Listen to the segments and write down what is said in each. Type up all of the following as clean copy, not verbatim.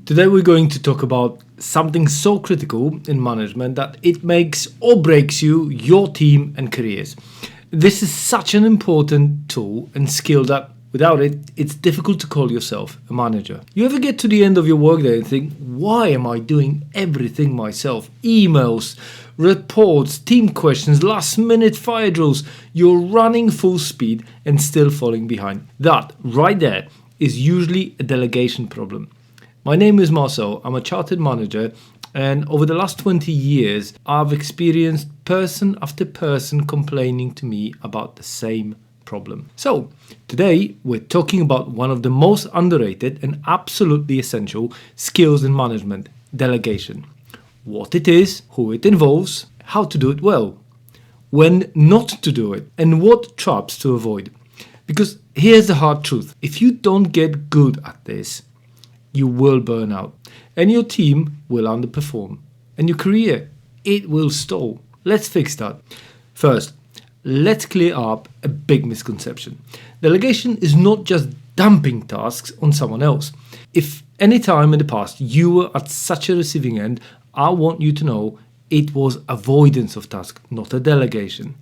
Today we're going to talk about something so critical in management that it makes or breaks you, your team and careers. This is such an important tool and skill that without it, it's difficult to call yourself a manager. You ever get to the end of your workday and think, why am I doing everything myself? Emails, reports, team questions, last minute fire drills. You're running full speed and still falling behind. That right there is usually a delegation problem. My name is Marcel. I'm a chartered manager, and over the last 20 years, I've experienced person after person complaining to me about the same problem. So, today we're talking about one of the most underrated and absolutely essential skills in management, delegation. What it is, who it involves, how to do it well, when not to do it, and what traps to avoid. Because here's the hard truth. If you don't get good at this, you will burn out, and your team will underperform, and your career, it will stall. Let's fix that. First, let's clear up a big misconception. Delegation is not just dumping tasks on someone else. If any time in the past you were at such a receiving end, I want you to know it was avoidance of task, not a delegation.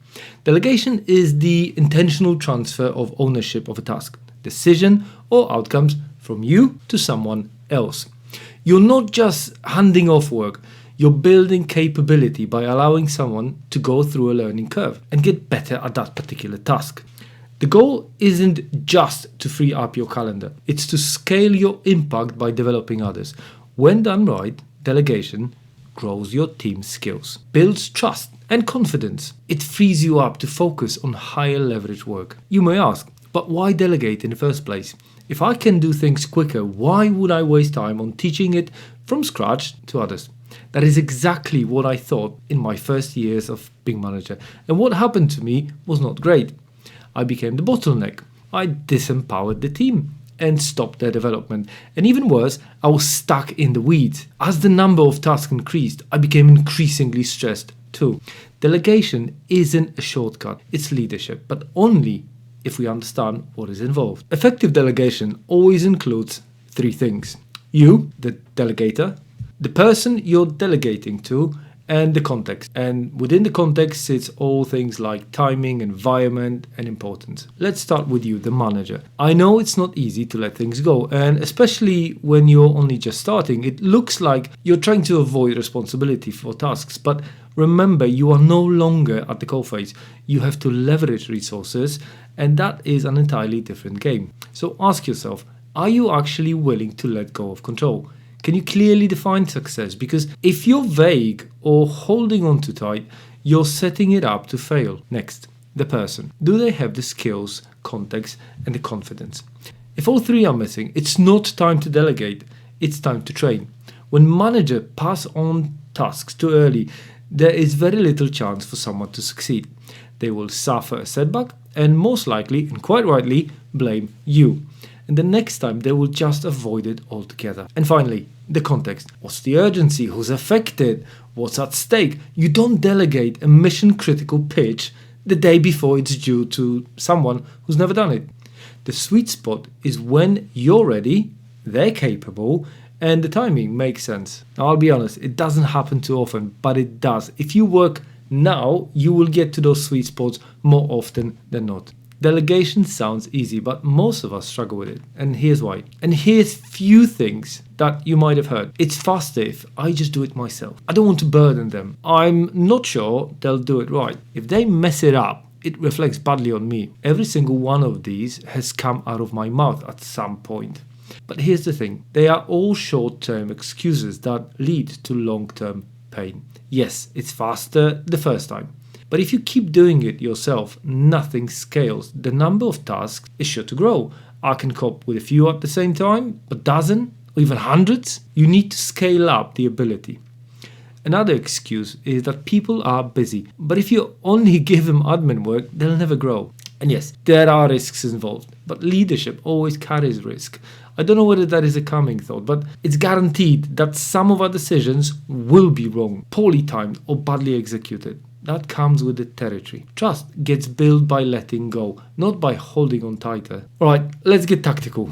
Delegation is the intentional transfer of ownership of a task, decision, or outcomes from you to someone else. You're not just handing off work, you're building capability by allowing someone to go through a learning curve and get better at that particular task. The goal isn't just to free up your calendar, it's to scale your impact by developing others. When done right, delegation grows your team's skills, builds trust and confidence. It frees you up to focus on higher leverage work. You may ask, but why delegate in the first place? If I can do things quicker, why would I waste time on teaching it from scratch to others? That is exactly what I thought in my first years of being manager. And what happened to me was not great. I became the bottleneck. I disempowered the team and stopped their development. And even worse, I was stuck in the weeds. As the number of tasks increased, I became increasingly stressed too. Delegation isn't a shortcut, it's leadership, but only if we understand what is involved. Effective delegation always includes three things. You, the delegator, the person you're delegating to, and the context. And within the context sits all things like timing, environment, and importance. Let's start with you, the manager. I know it's not easy to let things go, and especially when you're only just starting, it looks like you're trying to avoid responsibility for tasks. But remember, you are no longer at the coalface. You have to leverage resources, and that is an entirely different game. So ask yourself, are you actually willing to let go of control? Can you clearly define success? Because if you're vague or holding on too tight, you're setting it up to fail. Next, the person. Do they have the skills, context, and the confidence? If all three are missing, it's not time to delegate, it's time to train. When managers pass on tasks too early, there is very little chance for someone to succeed. They will suffer a setback and most likely, and quite rightly, blame you. And the next time they will just avoid it altogether. And finally, the context. What's the urgency? Who's affected? What's at stake? You don't delegate a mission critical pitch the day before it's due to someone who's never done it. The sweet spot is when you're ready, they're capable, and the timing makes sense. Now, I'll be honest, it doesn't happen too often, but it does. If you work now, you will get to those sweet spots more often than not. Delegation sounds easy, but most of us struggle with it. And here's why. And here's few things that you might have heard. It's faster if I just do it myself. I don't want to burden them. I'm not sure they'll do it right. If they mess it up, it reflects badly on me. Every single one of these has come out of my mouth at some point. But here's the thing. They are all short-term excuses that lead to long-term pain. Yes, it's faster the first time. But if you keep doing it yourself, nothing scales. The number of tasks is sure to grow. I can cope with a few at the same time, a dozen, or even hundreds. You need to scale up the ability. Another excuse is that people are busy. But if you only give them admin work, they'll never grow. And yes, there are risks involved, but leadership always carries risk. I don't know whether that is a calming thought, but it's guaranteed that some of our decisions will be wrong, poorly timed, or badly executed. That comes with the territory. Trust gets built by letting go, not by holding on tighter. Alright, let's get tactical.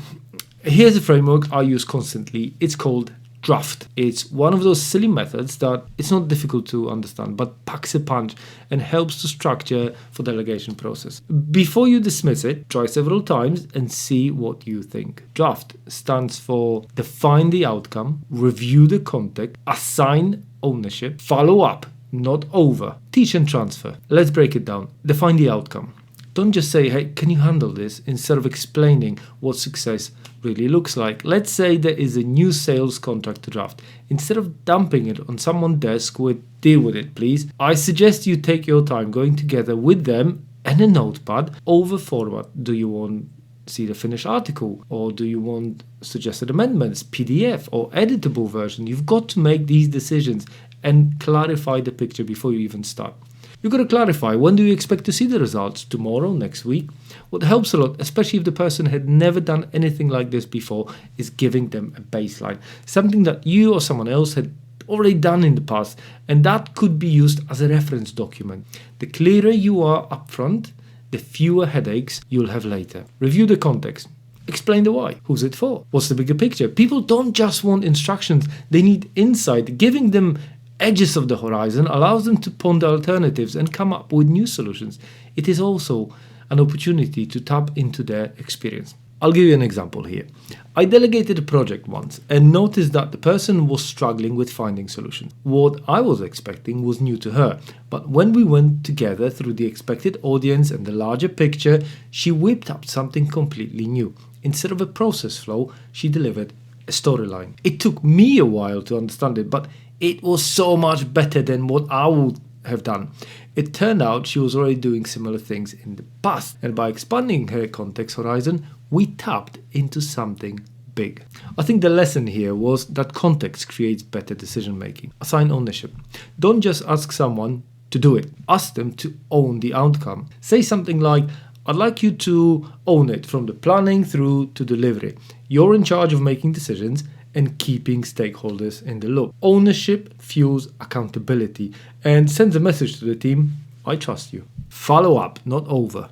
Here's a framework I use constantly. It's called D.R.A.F.T. It's one of those silly methods that it's not difficult to understand, but packs a punch and helps to structure for delegation process. Before you dismiss it, try several times and see what you think. D.R.A.F.T. stands for define the outcome, review the context, assign ownership, follow up, not over, teach and transfer. Let's break it down. Define the outcome. Don't just say, hey, can you handle this? Instead of explaining what success really looks like. Let's say there is a new sales contract to draft. Instead of dumping it on someone's desk with, deal with it, please, I suggest you take your time going together with them and a notepad over format. Do you want to see the finished article? Or do you want suggested amendments, PDF or editable version? You've got to make these decisions and clarify the picture before you even start. You've got to clarify, when do you expect to see the results? Tomorrow, next week? What helps a lot, especially if the person had never done anything like this before, is giving them a baseline. Something that you or someone else had already done in the past, and that could be used as a reference document. The clearer you are upfront, the fewer headaches you'll have later. Review the context. Explain the why. Who's it for? What's the bigger picture? People don't just want instructions, they need insight. Giving them edges of the horizon allows them to ponder alternatives and come up with new solutions. It is also an opportunity to tap into their experience. I'll give you an example here. I delegated a project once and noticed that the person was struggling with finding solutions. What I was expecting was new to her, but when we went together through the expected audience and the larger picture, she whipped up something completely new. Instead of a process flow, she delivered a storyline. It took me a while to understand it, but it was so much better than what I would have done. It turned out she was already doing similar things in the past, and by expanding her context horizon, we tapped into something big. I think the lesson here was that context creates better decision making. Assign ownership. Don't just ask someone to do it. Ask them to own the outcome. Say something like, I'd like you to own it from the planning through to delivery. You're in charge of making decisions and keeping stakeholders in the loop. Ownership fuels accountability and sends a message to the team, I trust you. Follow up, not over.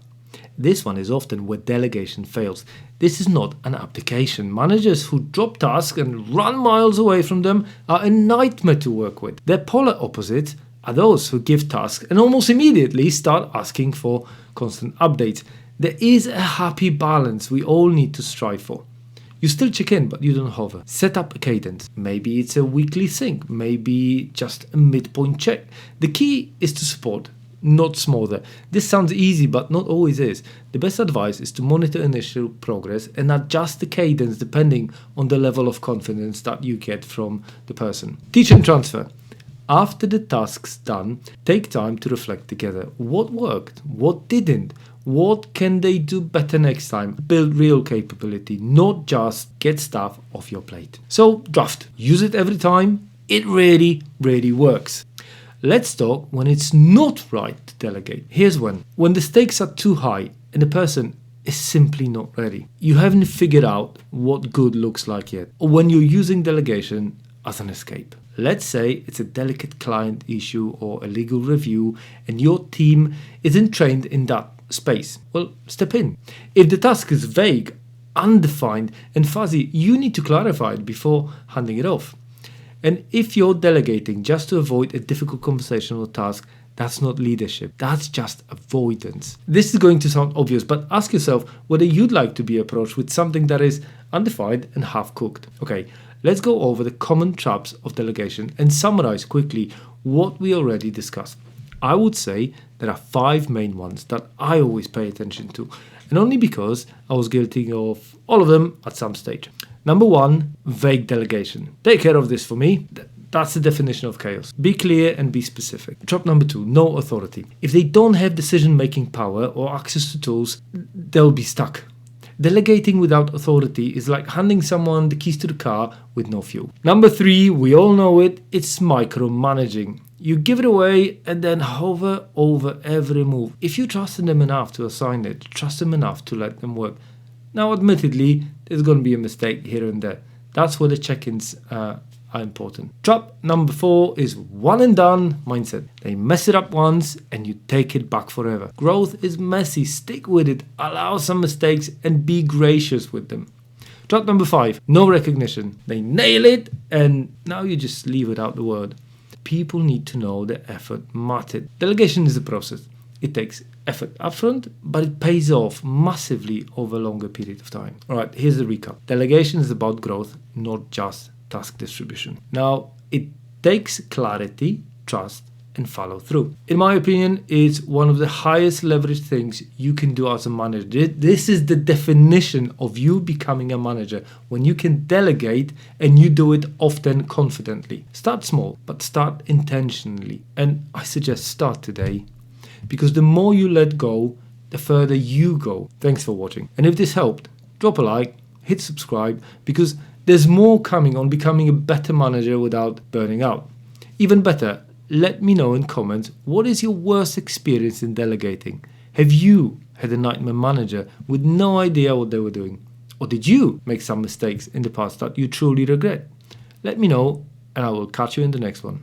This one is often where delegation fails. This is not an abdication. Managers who drop tasks and run miles away from them are a nightmare to work with. Their polar opposites are those who give tasks and almost immediately start asking for constant updates. There is a happy balance we all need to strive for. You still check in, but you don't hover. Set up a cadence. Maybe it's a weekly sync, maybe just a midpoint check. The key is to support, not smother. This sounds easy, but not always is. The best advice is to monitor initial progress and adjust the cadence depending on the level of confidence that you get from the person. Teach and transfer. After the task's done, take time to reflect together. What worked? What didn't? What can they do better next time? Build real capability, not just get stuff off your plate. So, D.R.A.F.T. Use it every time. It really, really works. Let's talk when it's not right to delegate. Here's when. When the stakes are too high and the person is simply not ready. You haven't figured out what good looks like yet. Or when you're using delegation as an escape. Let's say it's a delicate client issue or a legal review and your team isn't trained in that space. Well, step in. If the task is vague, undefined and fuzzy, you need to clarify it before handing it off. And if you're delegating just to avoid a difficult conversation or task, that's not leadership. That's just avoidance. This is going to sound obvious, but ask yourself whether you'd like to be approached with something that is undefined and half-cooked. Okay, let's go over the common traps of delegation and summarize quickly what we already discussed. I would say there are 5 main ones that I always pay attention to, and only because I was guilty of all of them at some stage. Number 1, vague delegation. Take care of this for me. That's the definition of chaos. Be clear and be specific. Trap number 2, no authority. If they don't have decision-making power or access to tools, they'll be stuck. Delegating without authority is like handing someone the keys to the car with no fuel. Number 3, we all know it, it's micromanaging. You give it away and then hover over every move. If you trusted them enough to assign it, trust them enough to let them work. Now, admittedly, there's going to be a mistake here and there. That's where the check-ins are important. Trap number 4 is one and done mindset. They mess it up once and you take it back forever. Growth is messy. Stick with it. Allow some mistakes and be gracious with them. Trap number 5, no recognition. They nail it and now you just leave it out the word. People need to know the effort mattered. Delegation is a process. It takes effort upfront, but it pays off massively over a longer period of time. All right, here's the recap. Delegation is about growth, not just task distribution. Now, it takes clarity, trust, and follow through. In my opinion, it's one of the highest leverage things you can do as a manager. This is the definition of you becoming a manager, when you can delegate and you do it often confidently. Start small, but start intentionally. And I suggest start today, because the more you let go, the further you go. Thanks for watching. And if this helped, drop a like, hit subscribe, because there's more coming on becoming a better manager without burning out. Even better, let me know in comments, what is your worst experience in delegating? Have you had a nightmare manager with no idea what they were doing? Or did you make some mistakes in the past that you truly regret? Let me know and I will catch you in the next one.